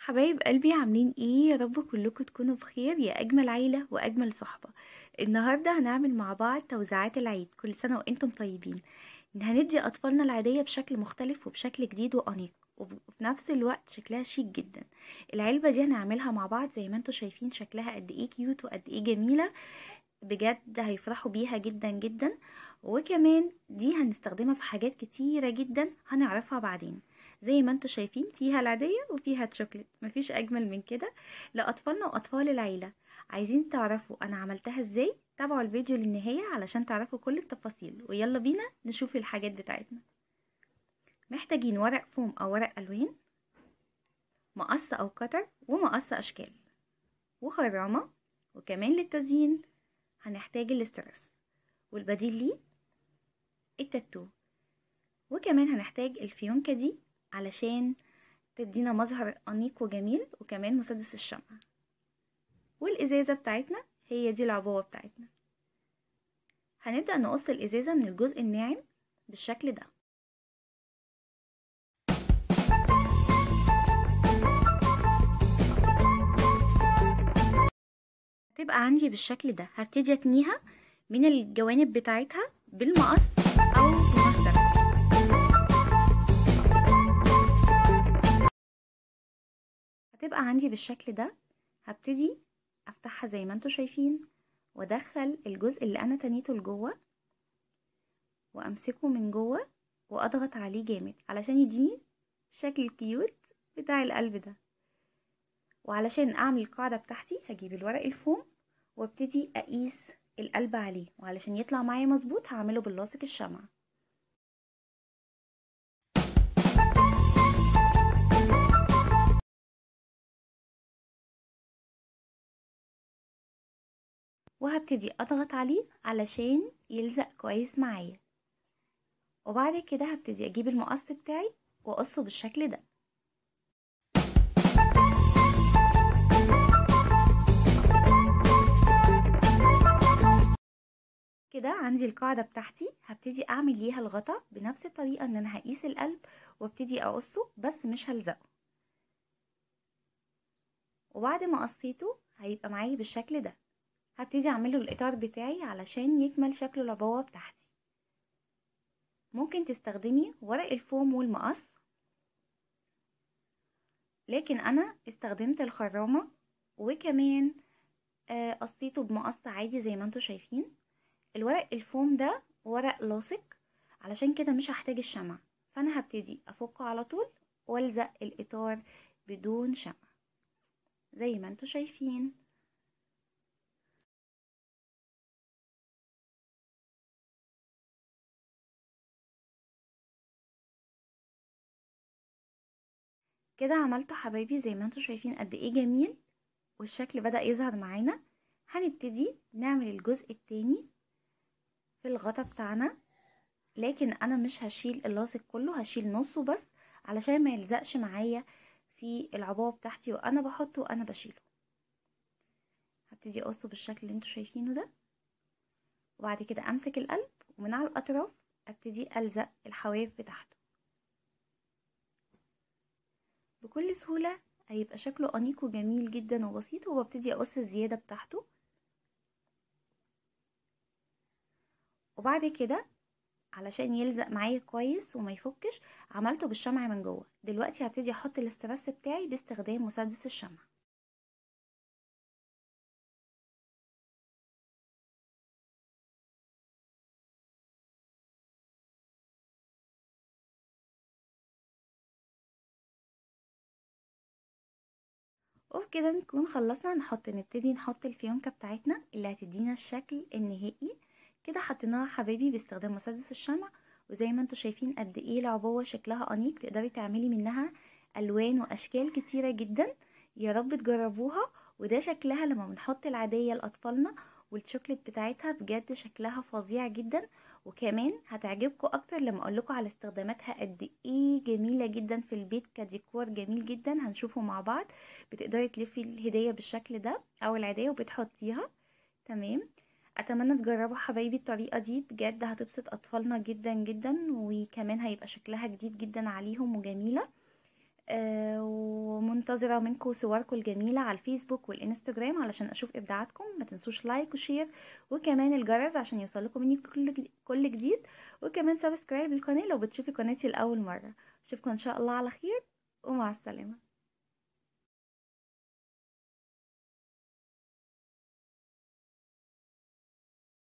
حبايب قلبي عاملين ايه؟ يا رب كلكم تكونوا بخير يا اجمل عيلة واجمل صحبة. النهاردة هنعمل مع بعض توزيعات العيد. كل سنة وانتم طيبين. هندي اطفالنا العيدية بشكل مختلف وبشكل جديد وانيق وفي نفس الوقت شكلها شيك جدا. العلبة دي هنعملها مع بعض زي ما انتم شايفين شكلها قد ايه كيوت وقد ايه جميلة. بجد هيفرحوا بيها جدا جدا. وكمان دي هنستخدمها في حاجات كتيرة جدا هنعرفها بعدين. زي ما انتوا شايفين فيها العادية وفيها شوكليت، مفيش اجمل من كده لاطفالنا واطفال العيلة. عايزين تعرفوا انا عملتها ازاي؟ تابعوا الفيديو للنهاية علشان تعرفوا كل التفاصيل، ويلا بينا نشوف الحاجات بتاعتنا. محتاجين ورق فوم او ورق الوان، مقص او قطر ومقص اشكال، وخرامة، وكمان للتزيين هنحتاج الاسترس، والبديل ليه التاتو، وكمان هنحتاج الفيونكة دي علشان تدينا مظهر أنيق وجميل، وكمان مسدس الشمع، والإزازة بتاعتنا هي دي العبوة بتاعتنا. هنبدأ نقص الإزازة من الجزء الناعم بالشكل ده. هتبقى عندي بالشكل ده. هبتدي اتنيها من الجوانب بتاعتها بالمقص أو بمسطرة. هتبقى عندي بالشكل ده. هبتدي افتحها زي ما انتوا شايفين وادخل الجزء اللي انا تنيته لجوه وامسكه من جوه واضغط عليه جامد علشان يديني شكل الكيوت بتاع القلب ده. وعلشان اعمل القاعدة بتاعتي هجيب الورق الفوم وابتدي اقيس القلب عليه، وعلشان يطلع معايا مظبوط هعمله باللاصق الشمع. وهبتدي اضغط عليه علشان يلزق كويس معايا. وبعد كده هبتدي اجيب المقص بتاعي واقصه بالشكل ده. كده عندي القاعدة بتاعتي. هبتدي اعمل ليها الغطا بنفس الطريقة ان انا هقيس القلب وابتدي اقصه بس مش هلزقه. وبعد ما قصيته هيبقى معايا بالشكل ده. هبتدي اعمله الاطار بتاعي علشان يكمل شكل العبوة بتاعتي. ممكن تستخدمي ورق الفوم والمقص، لكن انا استخدمت الخرامة وكمان قصيته بمقص عادي زي ما انتوا شايفين. الورق الفوم ده ورق لاصق علشان كده مش هحتاج الشمع، فانا هبتدي افكه على طول والزق الاطار بدون شمع زي ما انتوا شايفين. كده عملته حبايبي زي ما انتوا شايفين قد ايه جميل والشكل بدأ يظهر معانا. هنبتدي نعمل الجزء التاني في الغطا بتاعنا، لكن انا مش هشيل اللاصق كله، هشيل نصه بس علشان ما يلزقش معايا في العبوة بتاعتي وانا بحطه وانا بشيله. هبتدي اقصه بالشكل اللي انتوا شايفينه ده، وبعد كده امسك القلب ومن على الاطراف ابتدي الزق الحواف بتاعته بكل سهولة. هيبقى شكله انيق وجميل جدا وبسيط. وببتدي اقص الزيادة بتاعته، وبعد كده علشان يلزق معايا كويس وما يفكش عملته بالشمع من جوه. دلوقتي هبتدي احط الاسترس بتاعي باستخدام مسدس الشمع. وبكده نكون خلصنا. نبتدي نحط الفيونكة بتاعتنا اللي هتدينا الشكل النهائي. كده حطيناها حبايبي باستخدام مسدس الشمع، وزي ما انتوا شايفين قد ايه العبوة شكلها انيق. تقدري تعملي منها الوان واشكال كتيرة جدا. يا رب تجربوها. وده شكلها لما بنحط العادية لاطفالنا، والشوكليت بتاعتها بجد شكلها فظيع جدا. وكمان هتعجبكم اكتر لما اقولكم على استخداماتها قد ايه جميلة جدا في البيت كديكور جميل جدا. هنشوفه مع بعض. بتقدري تلفي الهدية بالشكل ده او العادية وبتحطيها. تمام. اتمنى تجربوا حبايبي الطريقة دي، بجد هتبسط اطفالنا جدا جدا، وكمان هيبقى شكلها جديد جدا عليهم وجميلة. ومنتظرة منكم صوركم الجميلة على الفيسبوك والانستجرام علشان اشوف ابداعاتكم. ما تنسوش لايك وشير وكمان الجرس عشان يوصلكم مني كل جديد، وكمان سبسكرايب للقناة لو بتشوفي قناتي لأول مرة. اشوفكم ان شاء الله على خير، ومع السلامة.